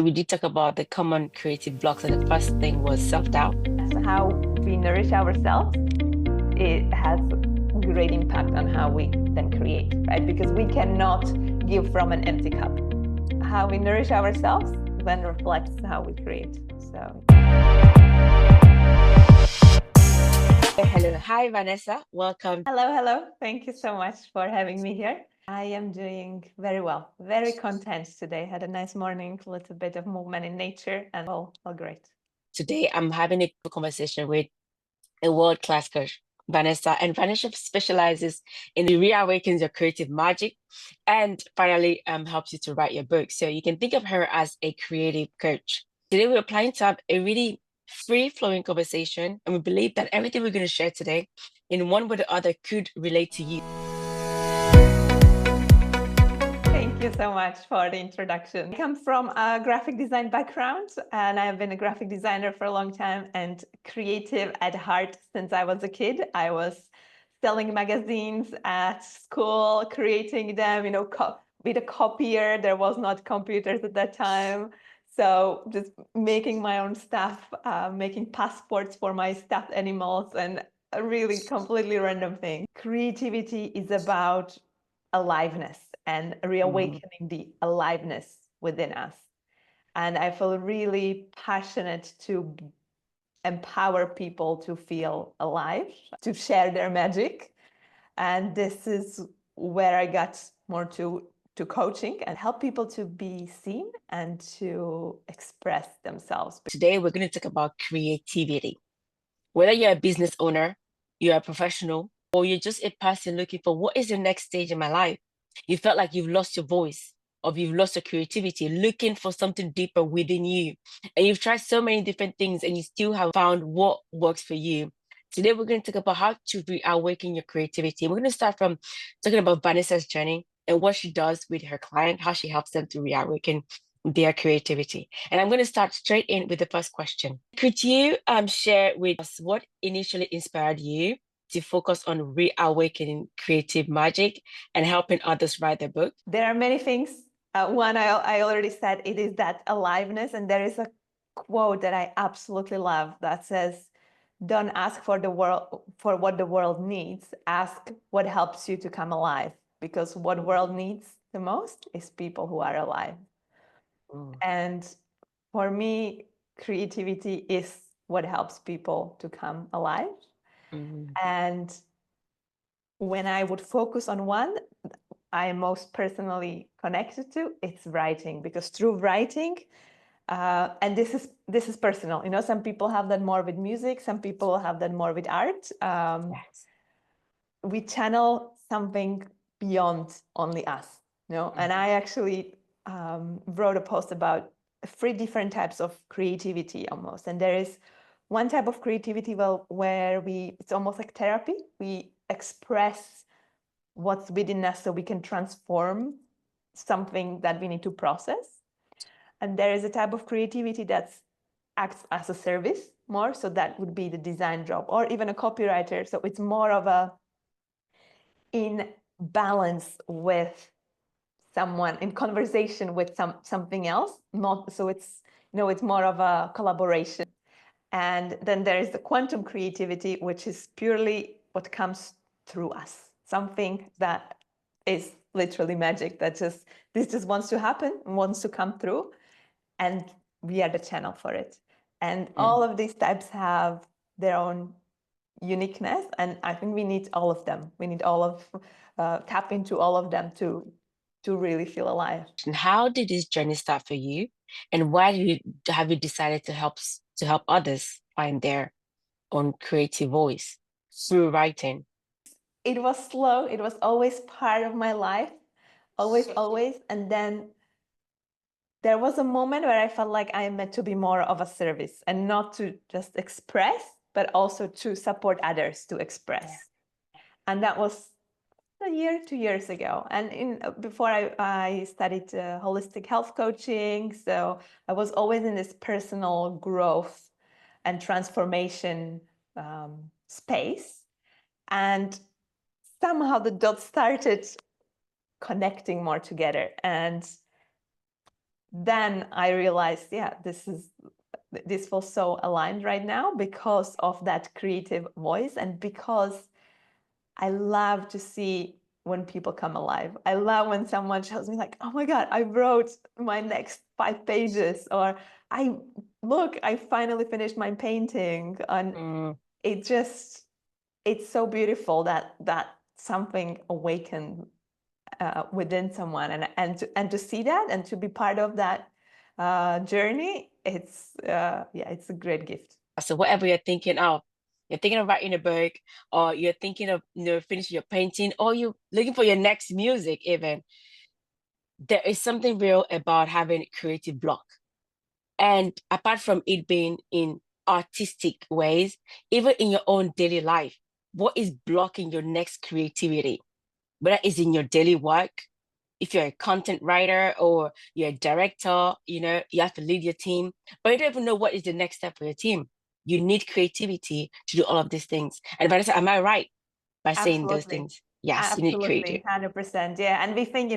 We did talk about the common creative blocks, and the first thing was self-doubt. How we nourish ourselves, it has great impact on how we then create, right? Because we cannot give from an empty cup. How we nourish ourselves then reflects how we create. So, Hello. Hi, Vanessa. Welcome. hello. Thank you so much for having me here. I am doing very well, very content today. Had a nice morning, a little bit of movement in nature, and all great. Today, I'm having a conversation with a world-class coach, Vanessa. And Vanessa specializes in reawakens your creative magic and finally helps you to write your book. So you can think of her as a creative coach. Today, we're planning to have a really free-flowing conversation, and we believe that everything we're going to share today, in one way or the other, could relate to you. Thank you so much for the introduction. I come from a graphic design background, and I've been a graphic designer for a long time and creative at heart since I was a kid. I was selling magazines at school, creating them, with a copier. There was not computers at that time. So just making my own stuff, making passports for my stuffed animals, and a really completely random thing. Creativity is about aliveness and reawakening the aliveness within us. And I feel really passionate to empower people to feel alive, to share their magic. And this is where I got more to coaching and help people to be seen and to express themselves. Today, we're going to talk about creativity. Whether you're a business owner, you're a professional, or you're just a person looking for what is the next stage in my life, you felt like you've lost your voice or you've lost your creativity, looking for something deeper within you. And you've tried so many different things and you still have found what works for you. Today, we're going to talk about how to reawaken your creativity. We're going to start from talking about Vanessa's journey and what she does with her client, how she helps them to reawaken their creativity. And I'm going to start straight in with the first question. Could you share with us what initially inspired you to focus on reawakening creative magic and helping others write their book? There are many things. One, I already said, it is that aliveness. And there is a quote that I absolutely love that says, don't ask for the world for what the world needs. Ask what helps you to come alive. Because what world needs the most is people who are alive. And for me, creativity is what helps people to come alive. And when I would focus on one, I am most personally connected to, it's writing, because through writing, and this is personal. Some people have that more with music, some people have that more with art. Yes. We channel something beyond only us, And I actually wrote a post about 3 different types of creativity almost. And there is one type of creativity, where it's almost like therapy. We express what's within us so we can transform something that we need to process. And there is a type of creativity that acts as a service more. So that would be the design job or even a copywriter. So it's more of a in balance with someone, in conversation with something else, not so it's it's more of a collaboration. And then there is the quantum creativity, which is purely what comes through us, something that is literally magic, that this just wants to happen, wants to come through, and we are the channel for it. And all of these types have their own uniqueness, and I think we need all of them. We need tap into all of them to really feel alive. And how did this journey start for you? And why have you decided to help others find their own creative voice through writing? It was slow. It was always part of my life, always. And then there was a moment where I felt like I am meant to be more of a service and not to just express, but also to support others to express. And that was a year, 2 years ago. And before I studied holistic health coaching. So I was always in this personal growth and transformation space. And somehow the dots started connecting more together. And then I realized, yeah, this feels so aligned right now because of that creative voice, and because I love to see when people come alive. I love when someone shows me like, oh my God, I wrote my next 5 pages, or I finally finished my painting. And it's so beautiful that something awakened within someone, and to see that and to be part of that journey, it's a great gift. So whatever you're thinking of writing a book, or you're thinking of, finishing your painting, or you're looking for your next music even, there is something real about having a creative block. And apart from it being in artistic ways, even in your own daily life, what is blocking your next creativity? Whether it's in your daily work, if you're a content writer or you're a director, you have to lead your team, but you don't even know what is the next step for your team. You need creativity to do all of these things. And Vanessa, am I right by saying those Absolutely. things? Yes, you need creative. Absolutely, 100%. Yeah, and we think,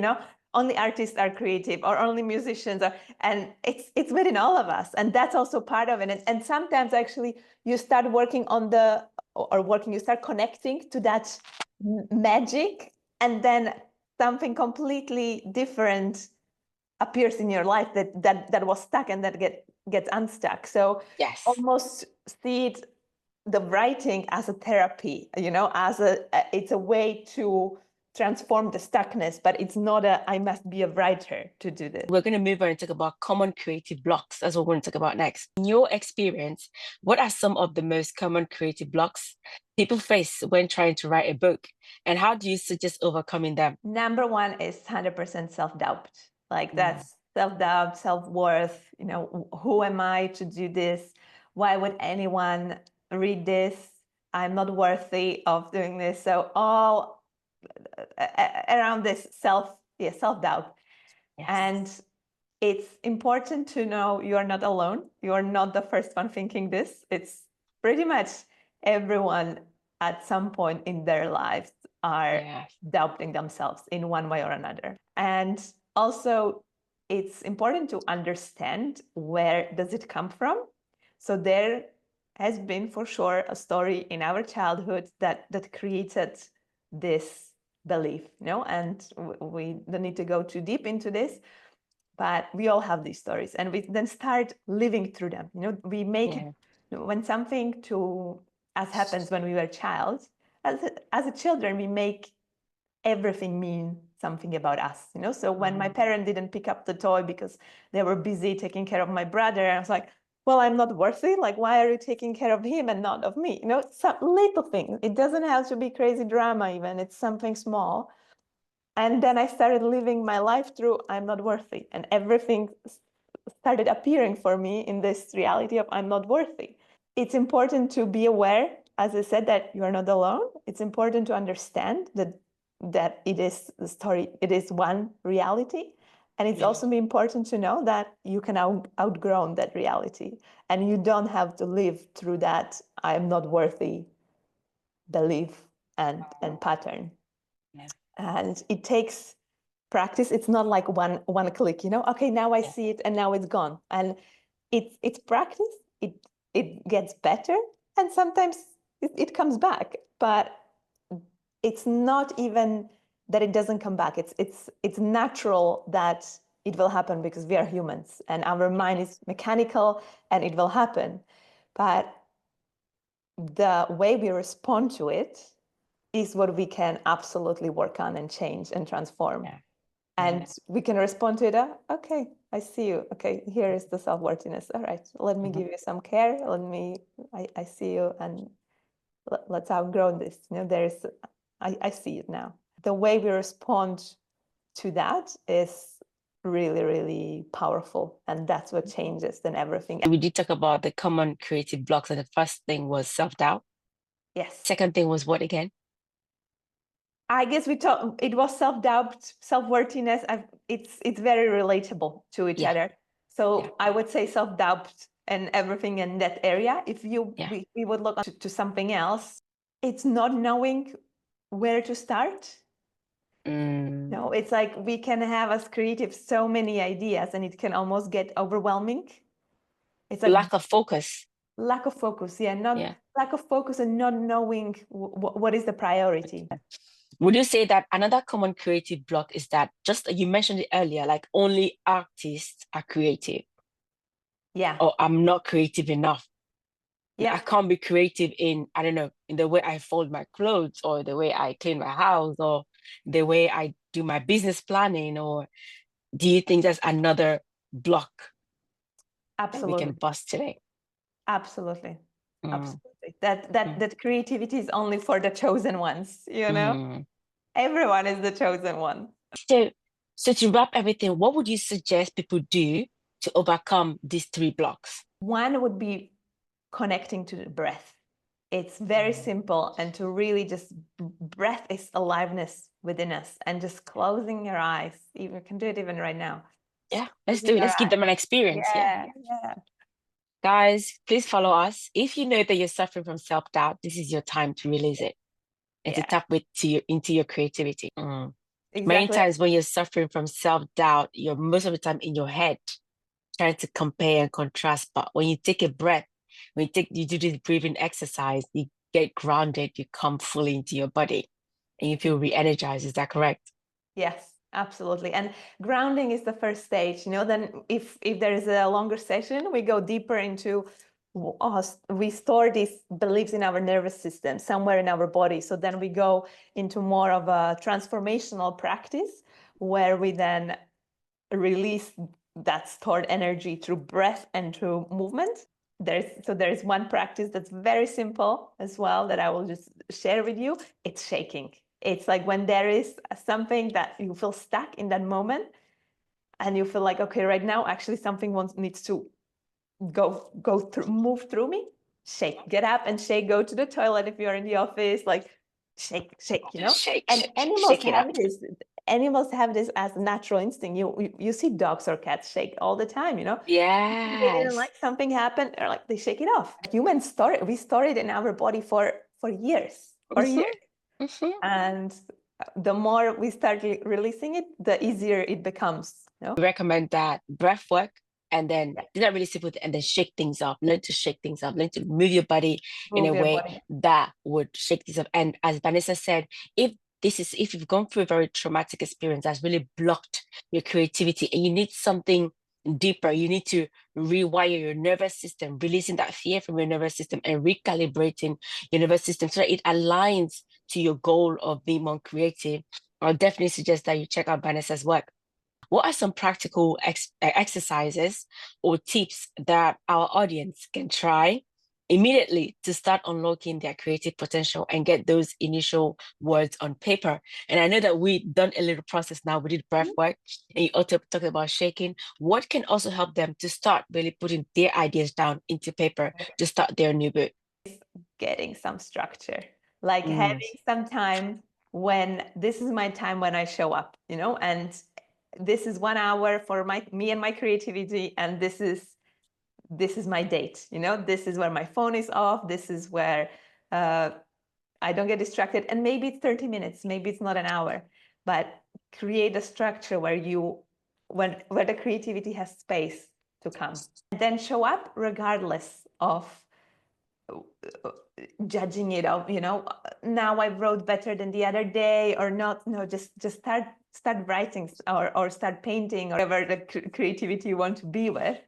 only artists are creative, or only musicians are, and it's within all of us, and that's also part of it. And sometimes actually you start working on you start connecting to that magic, and then something completely different appears in your life that was stuck, and that gets unstuck. So Yes. almost see it, the writing, as a therapy, it's a way to transform the stuckness, but it's not I must be a writer to do this. We're going to move on and talk about common creative blocks. That's what we're going to talk about next. In your experience, what are some of the most common creative blocks people face when trying to write a book? And how do you suggest overcoming them? Number one is 100% self-doubt. Like that's self-doubt, self-worth. Who am I to do this? Why would anyone read this? I'm not worthy of doing this. So all around this self-doubt. Yes. And it's important to know you are not alone. You are not the first one thinking this. It's pretty much everyone at some point in their lives are doubting themselves in one way or another. And also, it's important to understand, where does it come from? So there has been, for sure, a story in our childhood that created this belief, and we don't need to go too deep into this, but we all have these stories, and we then start living through them. We make it, when something as happens when we were a child, as a children, we make everything mean something about us. So when my parent didn't pick up the toy because they were busy taking care of my brother, I was like, well, I'm not worthy. Like, why are you taking care of him and not of me? Some little thing. It doesn't have to be crazy drama even. It's something small. And then I started living my life through, I'm not worthy. And everything started appearing for me in this reality of I'm not worthy. It's important to be aware, as I said, that you are not alone. It's important to understand that it is the story, it is one reality. And it's also important to know that you can outgrow that reality. And you don't have to live through that I'm not worthy belief and pattern. And it takes practice. It's not like one click, okay, now I see it and now it's gone. And it's practice. It gets better, and sometimes it comes back, but it's not even that it doesn't come back. It's natural that it will happen, because we are humans and our mind is mechanical, and it will happen. But the way we respond to it is what we can absolutely work on and change and transform. And we can respond to it, okay, I see you. Okay, here is the self-worthiness. All right, let me give you some care. I see you, and let's outgrow this. I see it now. The way we respond to that is really, really powerful. And that's what changes then everything. We did talk about the common creative blocks, and the first thing was self-doubt. Yes. Second thing was what again? I guess it was self-doubt, self-worthiness. It's very relatable to each other. So I would say self-doubt and everything in that area. If we would look to something else, it's not knowing where to start. No, it's like we can have as creative so many ideas and it can almost get overwhelming. It's like Lack of focus. lack of focus. Yeah, not lack of focus and not knowing what is the priority. Would you say that another common creative block is that, just you mentioned it earlier, like only artists are creative, Yeah. or I'm not creative enough? Yeah. I can't be creative in, I don't know, in the way I fold my clothes, or the way I clean my house, or the way I do my business planning? Or do you think there's another block that we can Absolutely. bust today? Absolutely. Mm, Absolutely. That creativity is only for the chosen ones, you know? mm. Everyone is the chosen one. So, so to wrap everything, what would you suggest people do to overcome these three blocks? One would be connecting to the breath. It's very simple, and to really just breath is aliveness within us, and just closing your eyes. You can do it even right now. Yeah, let's Closing do it. your Let's give eyes. them an experience. Yeah. Yeah. Guys, please follow us. If you know that you're suffering from self-doubt, this is your time to release it and to Yeah. tap into your creativity. Many Exactly. times when you're suffering from self-doubt, you're most of the time in your head trying to compare and contrast. But when you take a breath, you do this breathing exercise, you get grounded, you come fully into your body and you feel re-energized. Is that correct? Yes, absolutely. And grounding is the first stage, you know, then if there is a longer session, we go deeper into we store these beliefs in our nervous system somewhere in our body. So then we go into more of a transformational practice where we then release that stored energy through breath and through movement. There's one practice that's very simple as well that I will just share with you. It's shaking. It's like when there is something that you feel stuck in that moment and you feel like, okay, right now actually something needs to go through, move through me. Shake, get up and shake, go to the toilet if you're in the office, like shake, you know. Shake, And shake it up. animals have this as a natural instinct. You see dogs or cats shake all the time, you know. They didn't Yes. like something happened, or like they shake it off. Humans we store it in our body for years, and the more we start releasing it, the easier it becomes. No, We recommend that breath work, and then do that really simple, and then shake things up. Learn to shake things up. Learn to move your body in a move your way body. that would shake things up. And as Vanessa said, if you've gone through a very traumatic experience that's really blocked your creativity, and you need something deeper, you need to rewire your nervous system, releasing that fear from your nervous system and recalibrating your nervous system so that it aligns to your goal of being more creative. I'll definitely suggest that you check out Vanessa's work. What are some practical exercises or tips that our audience can try immediately to start unlocking their creative potential and get those initial words on paper? And I know that we've done a little process now. We did breath work, and you also talked about shaking. What can also help them to start really putting their ideas down into paper to start their new book? Getting some structure, like having some time when this is my time when I show up, you know, and this is 1 hour for me and my creativity, and this is my date, you know, this is where my phone is off, this is where I don't get distracted, and maybe it's 30 minutes, maybe it's not an hour, but create a structure where where the creativity has space to come, and then show up regardless of judging it of, you know, now I wrote better than the other day or not. No, just start writing or start painting or whatever the creativity you want to be with,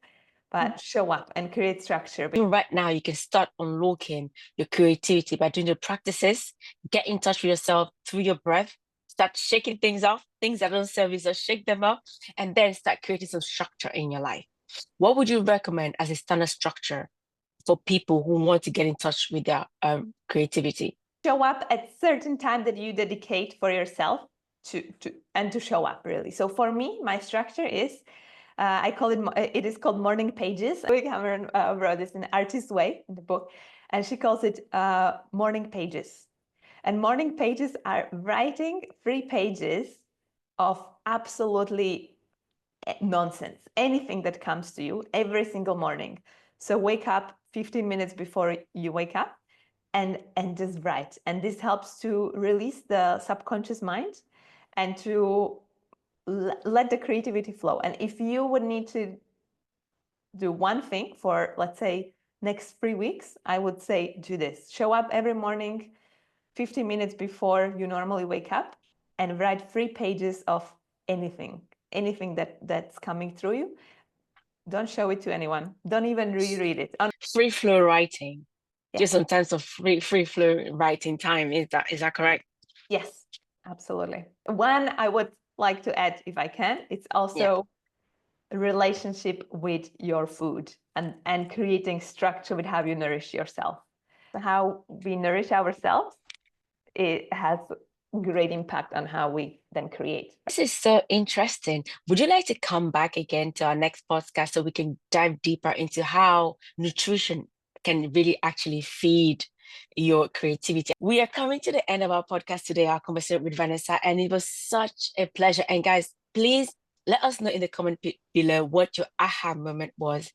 but show up and create structure. Even right now, you can start unlocking your creativity by doing the practices. Get in touch with yourself through your breath. Start shaking things off, things that don't serve you, so shake them up, and then start creating some structure in your life. What would you recommend as a standard structure for people who want to get in touch with their creativity? Show up at certain time that you dedicate for yourself to show up really. So for me, my structure is I call it is called morning pages. Cameron wrote this in an artist way in the book, and she calls it morning pages. And morning pages are writing 3 pages of absolutely nonsense, anything that comes to you every single morning. So wake up 15 minutes before you wake up and just write. And this helps to release the subconscious mind and to let the creativity flow. And if you would need to do one thing for, let's say, next 3 weeks, I would say do this. Show up every morning 15 minutes before you normally wake up and write 3 pages of anything that's coming through you. Don't show it to anyone. Don't even reread it. Free flow writing. Yeah. Just in terms of free flow writing time. Is that correct? Yes, absolutely. One I would like to add, if I can, it's also a relationship with your food and creating structure with how you nourish yourself. How we nourish ourselves, it has great impact on how we then create. This is so interesting. Would you like to come back again to our next podcast so we can dive deeper into how nutrition can really actually feed your creativity? We are coming to the end of our podcast today, our conversation with Vanessa, and it was such a pleasure. And guys, please let us know in the comment below what your aha moment was.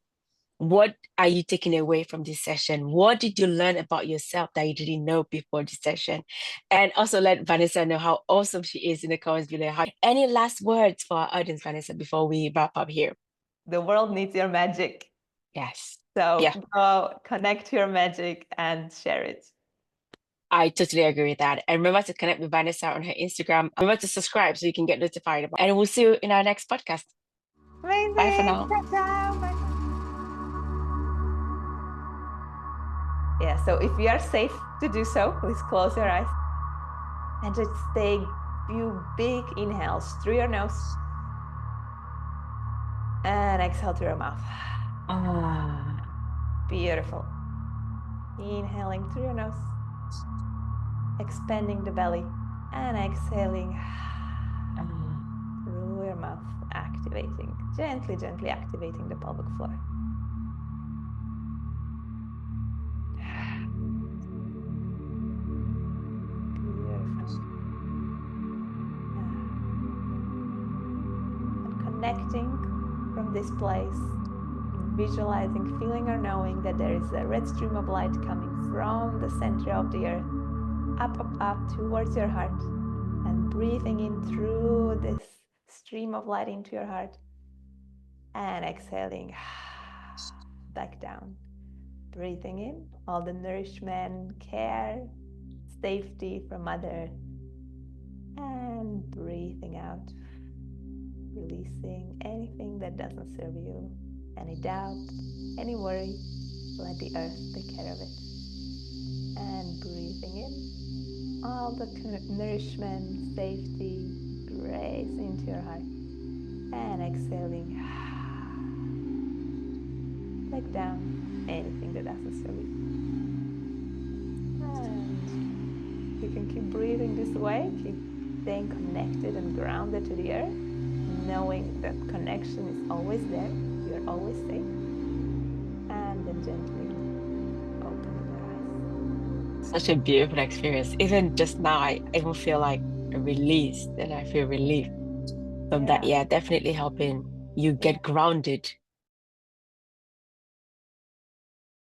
What are you taking away from this session? What did you learn about yourself that you didn't know before this session? And also let Vanessa know how awesome she is in the comments below. Any last words for our audience, Vanessa, before we wrap up here? The world needs your magic. Yes. So go connect to your magic and share it. I totally agree with that. And remember to connect with Vanessa on her Instagram. Remember to subscribe so you can get notified. And we'll see you in our next podcast. Amazing. Bye for now. Bye. Yeah, so if you are safe to do so, please close your eyes and just take a few big inhales through your nose and exhale through your mouth. Beautiful. Inhaling through your nose, expanding the belly, and exhaling through your mouth, activating, gently activating the pelvic floor. Connecting from this place, visualizing, feeling or knowing that there is a red stream of light coming from the center of the earth, up towards your heart, and breathing in through this stream of light into your heart, and exhaling back down. Breathing in all the nourishment, care, safety from Mother, and breathing out, releasing anything that doesn't serve you, any doubt, any worry. Let the earth take care of it. And breathing in all the nourishment, safety, grace into your heart, and exhaling back down anything that doesn't serve you. And you can keep breathing this way, keep staying connected and grounded to the earth, knowing that connection is always there, you're always safe, and then gently opening your eyes. Such a beautiful experience. Even just now, I even feel like released and I feel relief from that. Yeah, definitely helping you get grounded